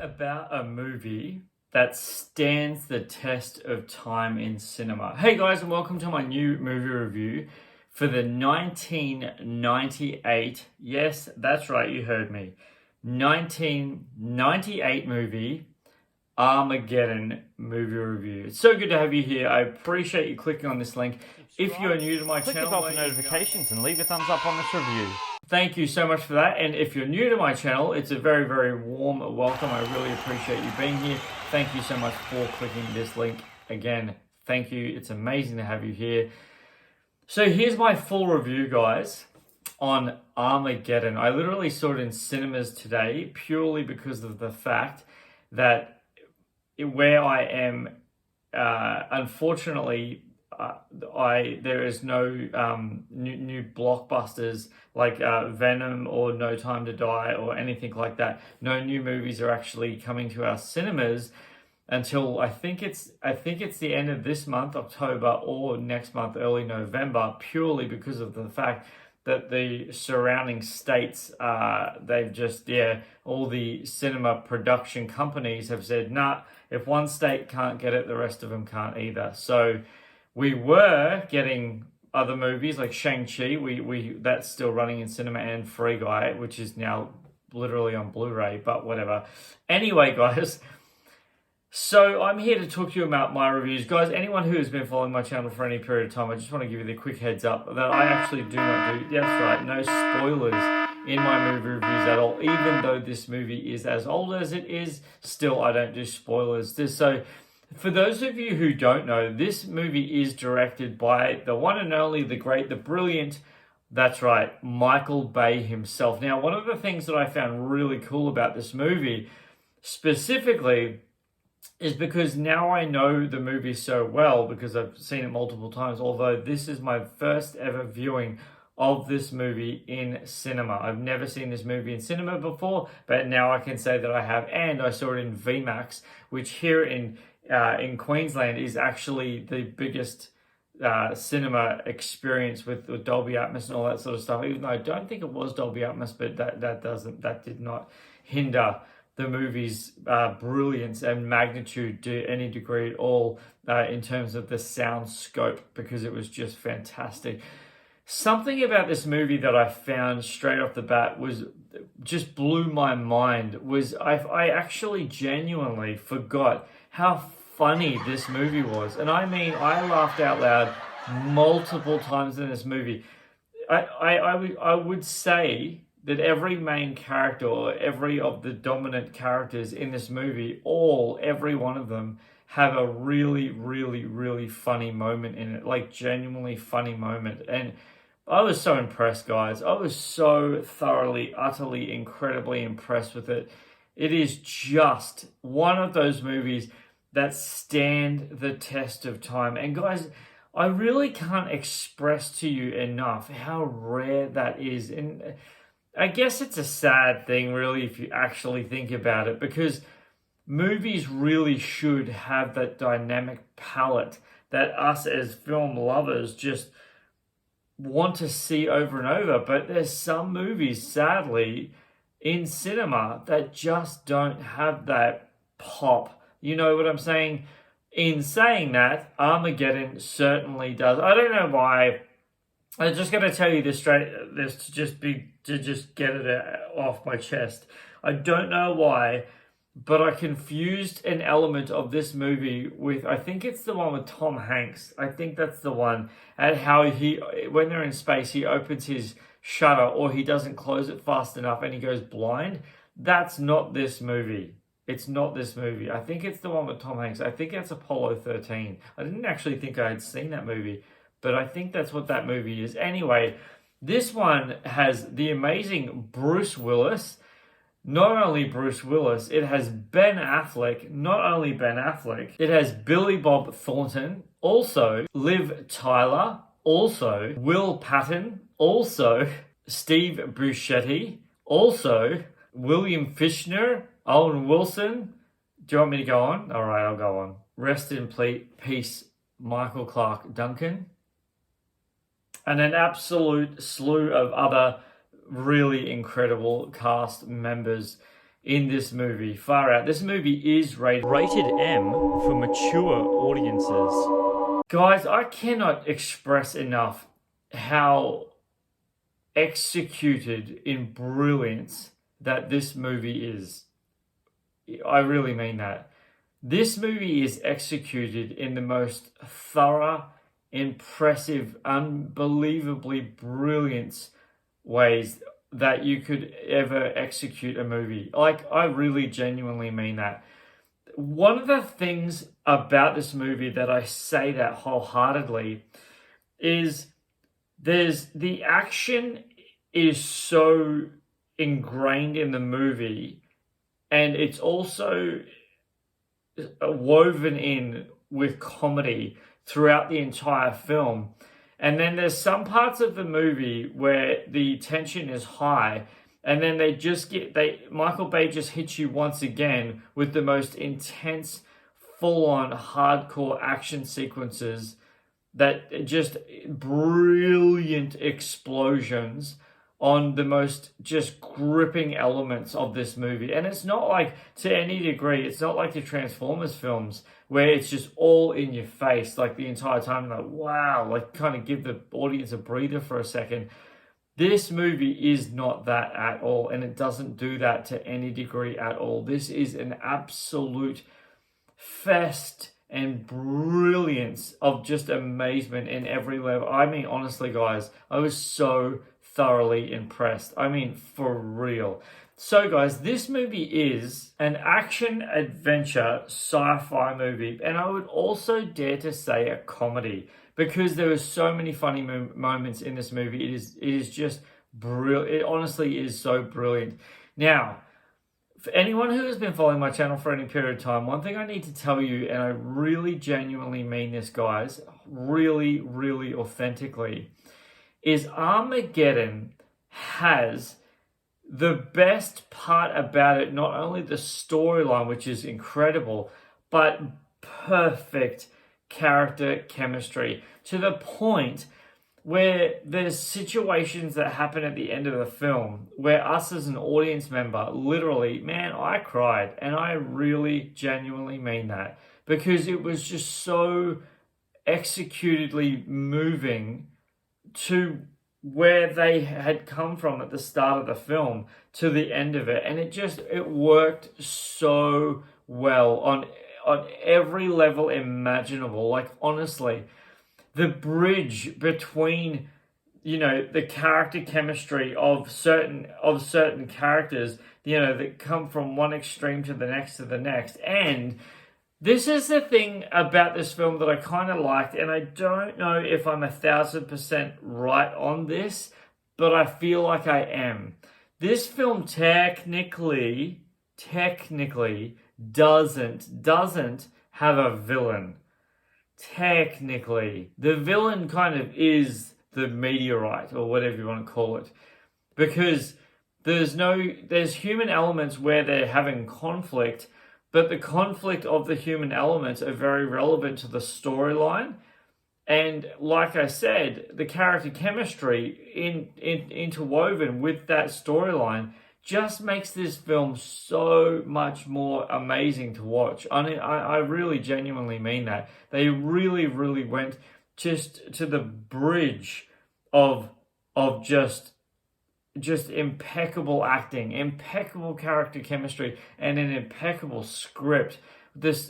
about a movie that stands the test of time in cinema. Hey guys, and welcome to my new movie review for the 1998, yes, that's right, you heard me, 1998 movie, Armageddon movie review. It's so good to have you here. I appreciate you clicking on this link. If you're new to my channel, click the bell for notifications and leave a thumbs up on this review. Thank you so much for that. And if you're new to my channel, it's a very, very warm welcome. I really appreciate you being here. Thank you so much for clicking this link. Again, thank you. It's amazing to have you here. So here's my full review, guys, on Armageddon. I literally saw it in cinemas today purely because of the fact that where I am, unfortunately, there is no new blockbusters like Venom or No Time to Die or anything like that. No new movies are actually coming to our cinemas until I think it's the end of this month, October, or next month, early November, purely because of the fact that the surrounding states, they've just, all the cinema production companies have said, nah, if one state can't get it, the rest of them can't either. So we were getting other movies like Shang-Chi, that's still running in cinema, and Free Guy, which is now literally on Blu-ray, but whatever. Anyway, guys, so I'm here to talk to you about my reviews. Guys, anyone who has been following my channel for any period of time, I just want to give you the quick heads up that I actually do not do, that's right, no spoilers in my movie reviews at all. Even though this movie is as old as it is, still I don't do spoilers. So for those of you who don't know, this movie is directed by the one and only, the great, the brilliant, that's right, Michael Bay himself. Now, one of the things that I found really cool about this movie specifically is because now I know the movie so well because I've seen it multiple times, although this is my first ever viewing of this movie in cinema. I've never seen this movie in cinema before, but now I can say that I have, and I saw it in VMAX, which here in Queensland is actually the biggest cinema experience with Dolby Atmos and all that sort of stuff, even though I don't think it was Dolby Atmos, but that did not hinder the movie's brilliance and magnitude to any degree at all in terms of the sound scope, because it was just fantastic. Something about this movie that I found straight off the bat just blew my mind was I actually genuinely forgot how funny this movie was. And I mean, I laughed out loud multiple times in this movie. I would say that every main character or every of the dominant characters in this movie, every one of them have a really, really, really funny moment in it, like genuinely funny moment. And I was so impressed, guys. I was so thoroughly, utterly, incredibly impressed with it. It is just one of those movies that stand the test of time. And guys, I really can't express to you enough how rare that is. And I guess it's a sad thing, really, if you actually think about it, because movies really should have that dynamic palette that us as film lovers just want to see over and over. But there's some movies, sadly, in cinema that just don't have that pop. You know what I'm saying? In saying that, Armageddon certainly does. I don't know why. I'm just going to tell you this straight, to just get it off my chest. I don't know why, but I confused an element of this movie with, I think it's the one with Tom Hanks. I think that's the one. And how when they're in space, he opens his shutter or he doesn't close it fast enough and he goes blind. That's not this movie. It's not this movie. I think it's the one with Tom Hanks. I think that's Apollo 13. I didn't actually think I had seen that movie, but I think that's what that movie is. Anyway, this one has the amazing Bruce Willis. Not only Bruce Willis, it has Ben Affleck. Not only Ben Affleck, it has Billy Bob Thornton. Also, Liv Tyler. Also, Will Patton. Also, Steve Buscemi. Also, William Fichtner. Owen Wilson. Do you want me to go on? All right, I'll go on. Rest in peace, Michael Clark Duncan. And an absolute slew of other really incredible cast members in this movie. Far out. This movie is Rated M for mature audiences. Guys, I cannot express enough how executed in brilliance that this movie is. I really mean that. This movie is executed in the most thorough, impressive, unbelievably brilliant ways that you could ever execute a movie. Like, I really genuinely mean that. One of the things about this movie that I say that wholeheartedly is the action is so ingrained in the movie, and it's also woven in with comedy throughout the entire film. And then there's some parts of the movie where the tension is high, and then Michael Bay just hits you once again with the most intense, full-on, hardcore action sequences that just brilliant explosions on the most just gripping elements of this movie. And it's not like, to any degree, it's not like the Transformers films where it's just all in your face like the entire time, like, wow, like kind of give the audience a breather for a second. This movie is not that at all, and it doesn't do that to any degree at all. This is an absolute fest and brilliance of just amazement in every level. I mean, honestly, guys, I was so thoroughly impressed. I mean, for real. So, guys, this movie is an action-adventure sci-fi movie, and I would also dare to say a comedy, because there are so many funny moments in this movie. It is just brilliant. It honestly is so brilliant. Now, for anyone who has been following my channel for any period of time, one thing I need to tell you, and I really genuinely mean this, guys, really, really authentically, is Armageddon has the best part about it, not only the storyline, which is incredible, but perfect character chemistry, to the point where there's situations that happen at the end of the film where us as an audience member, literally, man, I cried. And I really genuinely mean that, because it was just so executedly moving to where they had come from at the start of the film to the end of it. And it worked so well on every level imaginable. Like, honestly, the bridge between, the character chemistry of certain characters, that come from one extreme to the next. And this is the thing about this film that I kind of liked, and I don't know if I'm 1,000% right on this, but I feel like I am. This film technically doesn't have a villain. Technically, the villain kind of is the meteorite, or whatever you want to call it, because there's human elements where they're having conflict, but the conflict of the human elements are very relevant to the storyline. And like I said, the character chemistry interwoven with that storyline just makes this film so much more amazing to watch. I really genuinely mean that. They really, really went just to the bridge of just impeccable acting, impeccable character chemistry, and an impeccable script.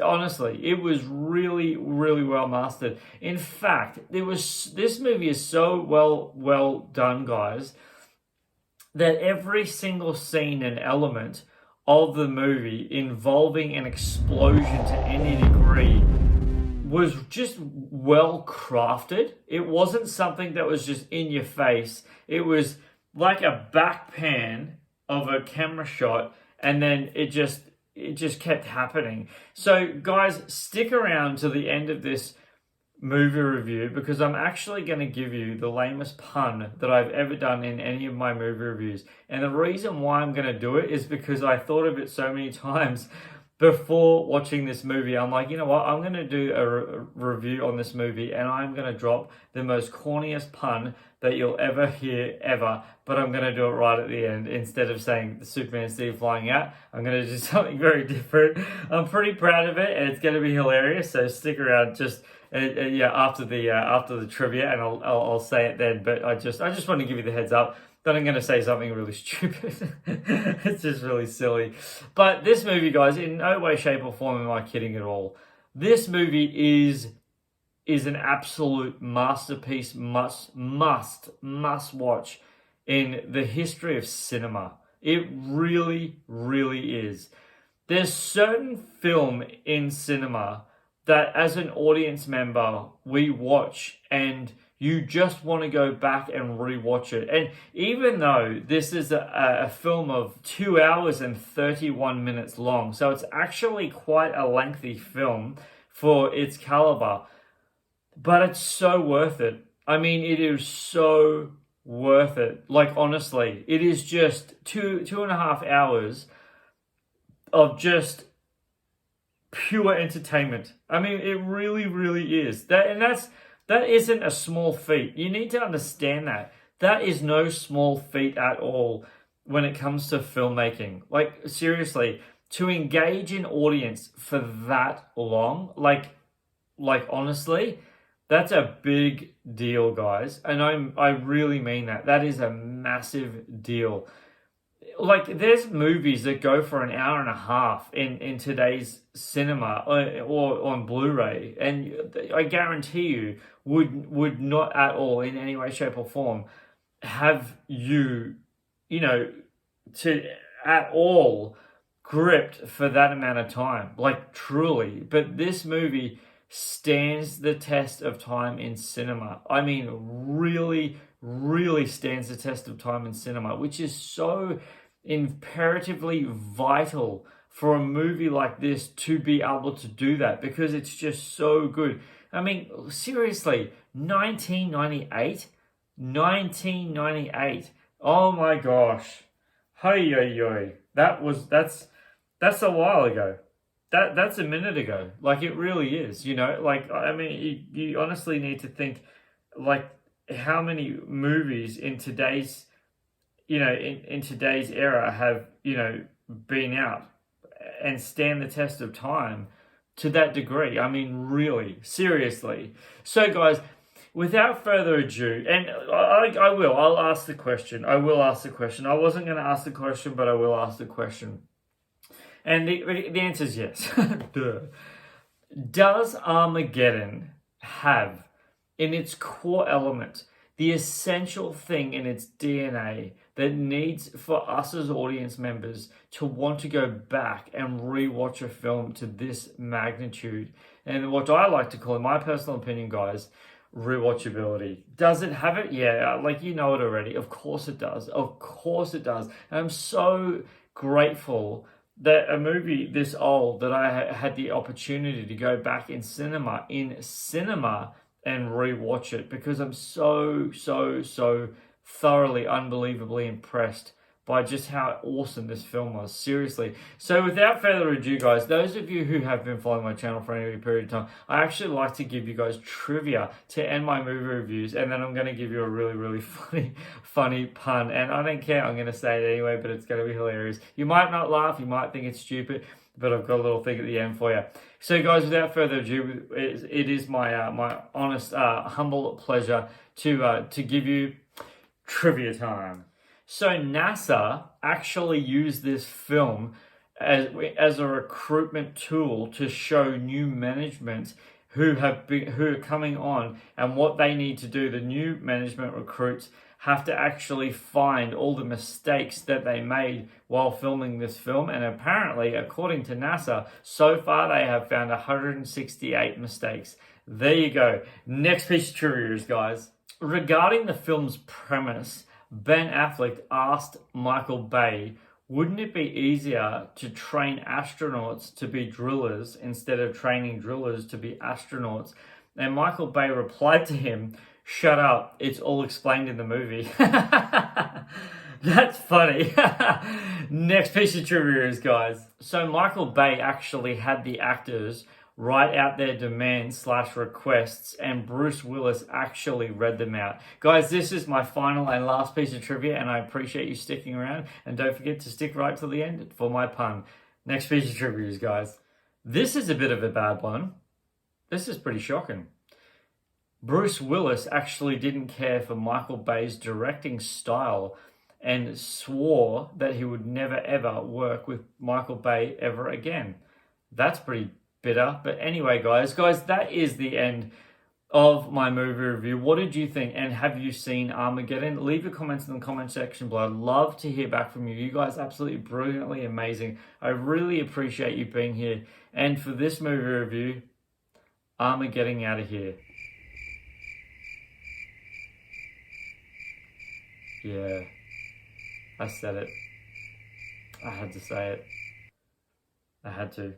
Honestly, it was really, really well mastered. In fact, this movie is so well done, guys, that every single scene and element of the movie involving an explosion to any degree was just well crafted. It wasn't something that was just in your face. It was like a back pan of a camera shot, and then it just kept happening. So, guys, stick around to the end of this movie review, because I'm actually going to give you the lamest pun that I've ever done in any of my movie reviews. And the reason why I'm going to do it is because I thought of it so many times before watching this movie, I'm like, you know what? I'm going to do a review on this movie, and I'm going to drop the most corniest pun that you'll ever hear ever, but I'm going to do it right at the end. Instead of saying Superman Steve flying out, I'm going to do something very different. I'm pretty proud of it, and it's going to be hilarious, so stick around just after the trivia, and I'll say it then. But I just want to give you the heads up that I'm going to say something really stupid. It's just really silly. But this movie, guys, in no way, shape, or form am I kidding at all. This movie is an absolute masterpiece, must watch in the history of cinema. It really, really is. There's certain film in cinema that as an audience member, we watch and you just want to go back and rewatch it. And even though this is a film of 2 hours and 31 minutes long, so it's actually quite a lengthy film for its caliber, but it's so worth it. I mean, it is so worth it. Like, honestly, it is just two and a half hours of just pure entertainment. I mean, it really, really is. That isn't a small feat. You need to understand that. That is no small feat at all when it comes to filmmaking. Like, seriously, to engage an audience for that long, like honestly, that's a big deal, guys. And I really mean that. That is a massive deal. Like, there's movies that go for an hour and a half in today's cinema or on Blu-ray, and I guarantee you would not at all in any way, shape, or form have you to at all gripped for that amount of time. Like, truly. But this movie stands the test of time in cinema. I mean, really, really stands the test of time in cinema, which is so imperatively vital for a movie like this to be able to do that, because it's just so good. I mean, seriously, 1998. Oh my gosh. Hey. That's a while ago. That's a minute ago. Like, it really is, like, I mean, you honestly need to think, like, how many movies in today's in today's era have been out and stand the test of time to that degree. I mean, really, seriously. So, guys, without further ado, and I'll ask the question. I will ask the question. I wasn't going to ask the question, but I will ask the question. And the answer is yes. Duh. Does Armageddon have in its core element the essential thing in its DNA that needs for us as audience members to want to go back and rewatch a film to this magnitude? And what I like to call, in my personal opinion, guys, rewatchability. Does it have it? Yeah, like, you know it already. Of course it does. Of course it does. And I'm so grateful that a movie this old, that I had the opportunity to go back in cinema and rewatch it, because I'm so thoroughly, unbelievably impressed by just how awesome this film was. Seriously. So without further ado, guys, those of you who have been following my channel for any period of time, I actually like to give you guys trivia to end my movie reviews, and then I'm going to give you a really, really funny pun. And I don't care, I'm going to say it anyway, but it's going to be hilarious. You might not laugh, you might think it's stupid, but I've got a little thing at the end for you. So, guys, without further ado, it is my my honest, humble pleasure to give you trivia time. So NASA actually used this film as a recruitment tool to show new management who are coming on and what they need to do. The new management recruits have to actually find all the mistakes that they made while filming this film. And apparently, according to NASA, so far they have found 168 mistakes. There you go. Next piece of trivia is, guys, regarding the film's premise, Ben Affleck asked Michael Bay, wouldn't it be easier to train astronauts to be drillers instead of training drillers to be astronauts? And Michael Bay replied to him, shut up, it's all explained in the movie. That's funny. Next piece of trivia is, guys. So Michael Bay actually had the actors write out their demands / requests, and Bruce Willis actually read them out. Guys, this is my final and last piece of trivia, and I appreciate you sticking around. And don't forget to stick right to the end for my pun. Next piece of trivia is, guys. This is a bit of a bad one. This is pretty shocking. Bruce Willis actually didn't care for Michael Bay's directing style and swore that he would never ever work with Michael Bay ever again. That's pretty bitter. But anyway, guys, that is the end of my movie review. What did you think? And have you seen Armageddon? Leave your comments in the comment section below. I'd love to hear back from you. You guys absolutely brilliantly amazing. I really appreciate you being here. And for this movie review, Armageddon out of here. Yeah, I said it. I had to say it. I had to.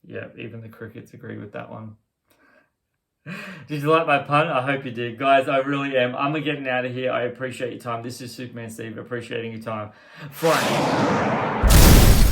Yeah, even the crickets agree with that one. Did you like my pun? I hope you did. Guys, I really am. I'm getting out of here. I appreciate your time. This is Superman Steve, appreciating your time. Flying.